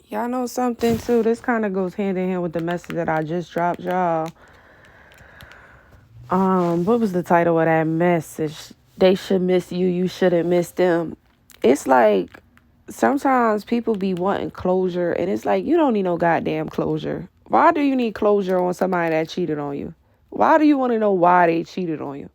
Y'all know something too? This kind of goes hand in hand with the message that I just dropped, y'all. What was the title of that message? They should miss you. You shouldn't miss them. It's like sometimes people be wanting closure, and it's like you don't need no goddamn closure. Why do you need closure on somebody that cheated on you? Why do you want to know why they cheated on you?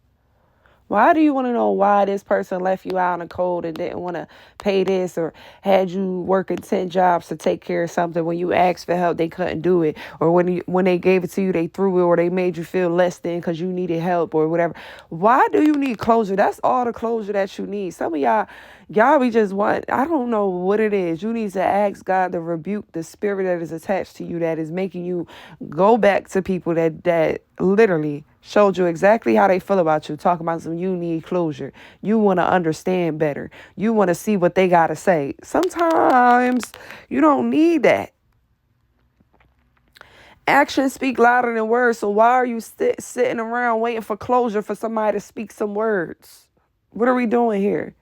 Why do you want to know why this person left you out in the cold and didn't want to pay this or had you working 10 jobs to take care of something when you asked for help, they couldn't do it. Or when they gave it to you, they threw it or they made you feel less than because you needed help or whatever. Why do you need closure? That's all the closure that you need. Some of y'all be just want, I don't know what it is. You need to ask God to rebuke the spirit that is attached to you that is making you go back to people that literally showed you exactly how they feel about you, talking about some you need closure. You want to understand better. You want to see what they got to say. Sometimes you don't need that. Actions speak louder than words. So why are you sitting around waiting for closure for somebody to speak some words? What are we doing here?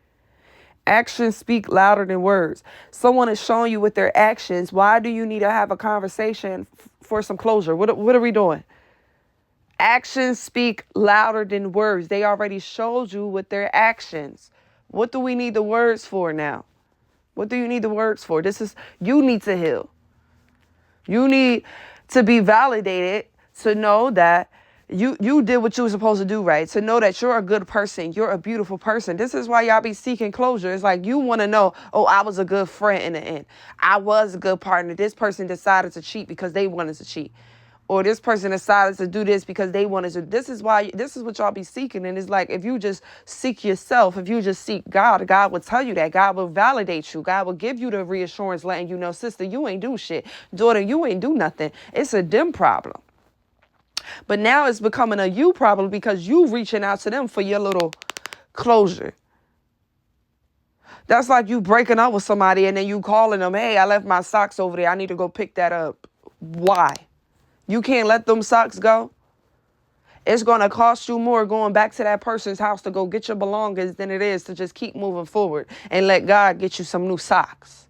Actions speak louder than words. Someone is showing you with their actions. Why do you need to have a conversation for some closure? What are we doing? Actions speak louder than words. They already showed you with their actions. What do we need the words for now? What do you need the words for? You need to heal. You need to be validated to know that you did what you were supposed to do, right? To know that you're a good person. You're a beautiful person. This is why y'all be seeking closure. It's like you want to know, oh, I was a good friend in the end. I was a good partner. This person decided to cheat because they wanted to cheat. Or this person decided to do this because they wanted to. This is what y'all be seeking. And it's like, if you just seek yourself, if you just seek God, God will tell you that. God will validate you. God will give you the reassurance, letting you know, sister, you ain't do shit. Daughter, you ain't do nothing. It's a them problem. But now it's becoming a you problem because you reaching out to them for your little closure. That's like you breaking up with somebody and then you calling them, hey, I left my socks over there. I need to go pick that up. Why? You can't let them socks go? It's going to cost you more going back to that person's house to go get your belongings than it is to just keep moving forward and let God get you some new socks.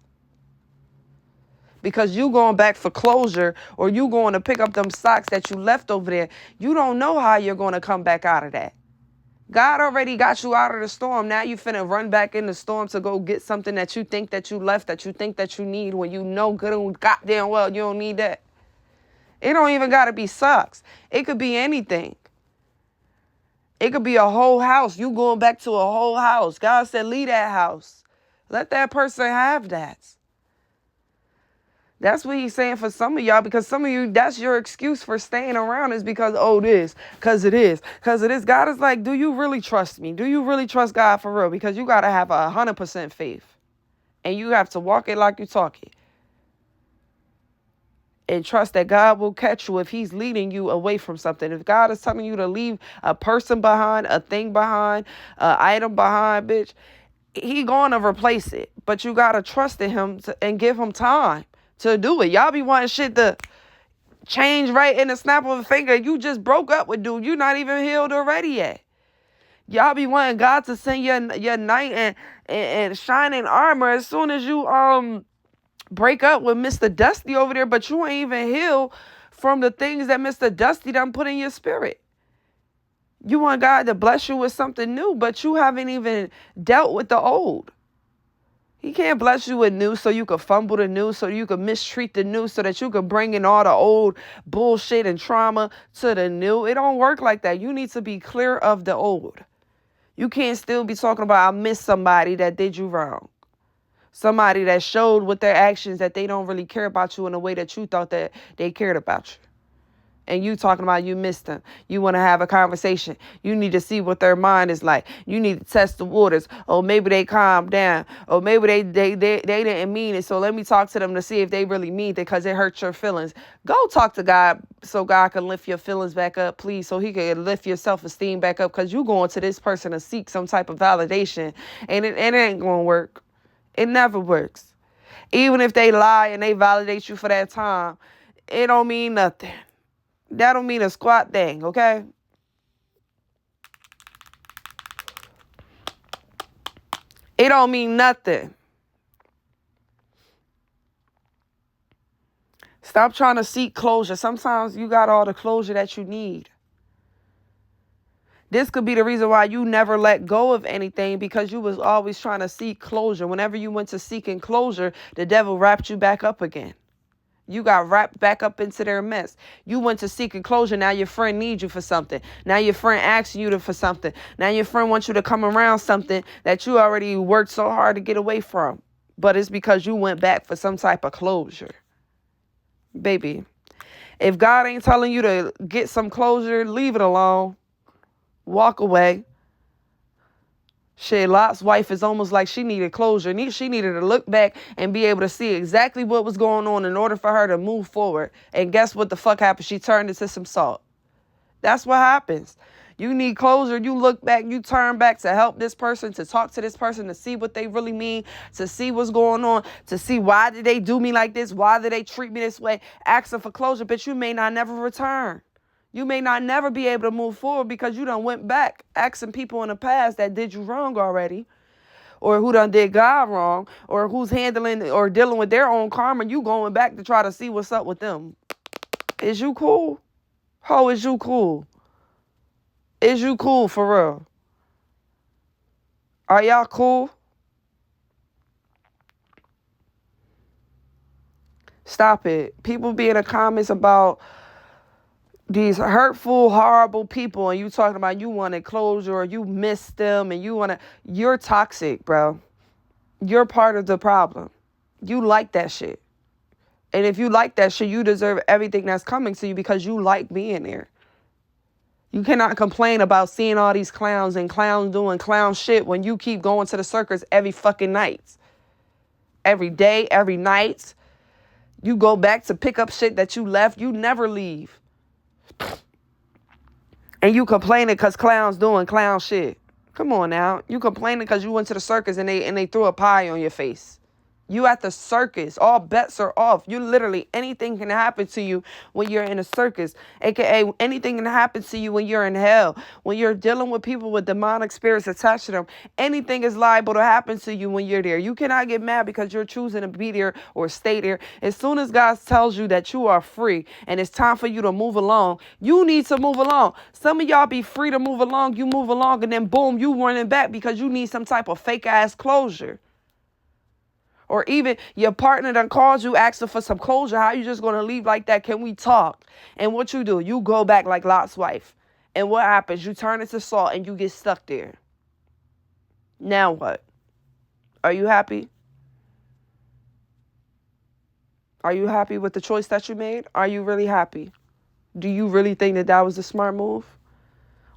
Because you going back for closure or you going to pick up them socks that you left over there, you don't know how you're going to come back out of that. God already got you out of the storm. Now you finna run back in the storm to go get something that you think that you left, that you think that you need when you know good and goddamn well you don't need that. It don't even got to be socks. It could be anything. It could be a whole house. You going back to a whole house. God said, leave that house. Let that person have that. That's what he's saying for some of y'all, because some of you, that's your excuse for staying around is because, because it is. God is like, do you really trust me? Do you really trust God for real? Because you got to have 100% faith. And you have to walk it like you talk it. And trust that God will catch you if he's leading you away from something. If God is telling you to leave a person behind, a thing behind, an item behind, bitch, he going to replace it. But you got to trust in him and give him time to do it. Y'all be wanting shit to change right in the snap of a finger. You just broke up with dude. You not even healed already yet. Y'all be wanting God to send your knight and shining armor as soon as you break up with Mr. Dusty over there, but you ain't even healed from the things that Mr. Dusty done put in your spirit. You want God to bless you with something new, but you haven't even dealt with the old. He can't bless you with new so you could fumble the new, so you could mistreat the new, so that you could bring in all the old bullshit and trauma to the new. It don't work like that. You need to be clear of the old. You can't still be talking about I miss somebody that did you wrong. Somebody that showed with their actions that they don't really care about you in a way that you thought that they cared about you. And you talking about you missed them. You want to have a conversation. You need to see what their mind is like. You need to test the waters. Or maybe they calmed down. Or maybe they didn't mean it. So let me talk to them to see if they really mean it because it hurts your feelings. Go talk to God so God can lift your feelings back up, please. So he can lift your self-esteem back up because you going to this person to seek some type of validation. And it ain't going to work. It never works. Even if they lie and they validate you for that time, it don't mean nothing. That don't mean a squat thing, okay? It don't mean nothing. Stop trying to seek closure. Sometimes you got all the closure that you need. This could be the reason why you never let go of anything, because you was always trying to seek closure. Whenever you went to seeking closure, the devil wrapped you back up again. You got wrapped back up into their mess. You went to seeking closure. Now your friend needs you for something. Now your friend asks you for something. Now your friend wants you to come around something that you already worked so hard to get away from. But it's because you went back for some type of closure. Baby, if God ain't telling you to get some closure, leave it alone. Walk away. Shit, Lot's wife is almost like she needed closure. She needed to look back and be able to see exactly what was going on in order for her to move forward. And guess what the fuck happened? She turned into some salt. That's what happens. You need closure. You look back, you turn back to help this person, to talk to this person, to see what they really mean, to see what's going on, to see why did they do me like this? Why did they treat me this way? Asking for closure, but you may not never return. You may not never be able to move forward because you done went back asking people in the past that did you wrong already, or who done did God wrong, or who's handling or dealing with their own karma. You going back to try to see what's up with them. Is you cool? Ho, is you cool? Is you cool for real? Are y'all cool? Stop it. People be in the comments about these hurtful, horrible people, and you talking about you wanted closure or you miss them and you're toxic, bro. You're part of the problem. You like that shit. And if you like that shit, you deserve everything that's coming to you because you like being there. You cannot complain about seeing all these clowns and clowns doing clown shit when you keep going to the circus every fucking night. Every day, every night. You go back to pick up shit that you left. You never leave. And you complaining because clowns doing clown shit. Come on now. You complaining because you went to the circus and they threw a pie on your face. You at the circus. All bets are off. You literally, anything can happen to you when you're in a circus. AKA anything can happen to you when you're in hell. When you're dealing with people with demonic spirits attached to them. Anything is liable to happen to you when you're there. You cannot get mad because you're choosing to be there or stay there. As soon as God tells you that you are free and it's time for you to move along, you need to move along. Some of y'all be free to move along. You move along and then boom, you running back because you need some type of fake ass closure. Or even your partner done calls you asking for some closure. How you just going to leave like that? Can we talk? And what you do? You go back like Lot's wife. And what happens? You turn into salt and you get stuck there. Now what? Are you happy? Are you happy with the choice that you made? Are you really happy? Do you really think that was a smart move?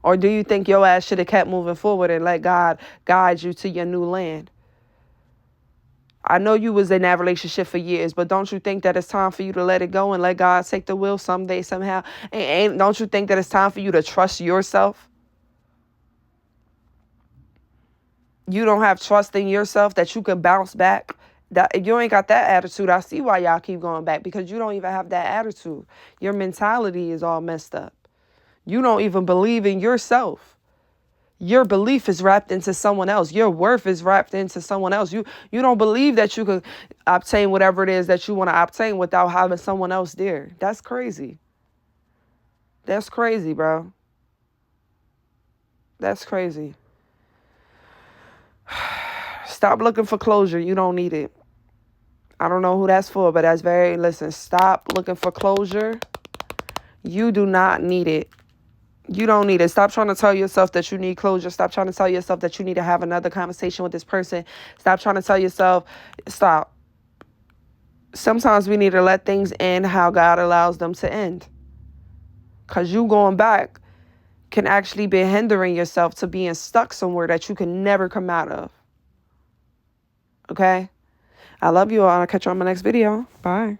Or do you think your ass should have kept moving forward and let God guide you to your new land? I know you was in that relationship for years, but don't you think that it's time for you to let it go and let God take the wheel someday, somehow? And don't you think that it's time for you to trust yourself? You don't have trust in yourself that you can bounce back? That if you ain't got that attitude, I see why y'all keep going back, because you don't even have that attitude. Your mentality is all messed up. You don't even believe in yourself. Your belief is wrapped into someone else. Your worth is wrapped into someone else. You don't believe that you can obtain whatever it is that you want to obtain without having someone else there. That's crazy. That's crazy, bro. That's crazy. Stop looking for closure. You don't need it. I don't know who that's for, but listen, stop looking for closure. You do not need it. You don't need it. Stop trying to tell yourself that you need closure. Stop trying to tell yourself that you need to have another conversation with this person. Stop trying to tell yourself, stop. Sometimes we need to let things end how God allows them to end. Because you going back can actually be hindering yourself to being stuck somewhere that you can never come out of. Okay? I love you all. I'll catch you on my next video. Bye.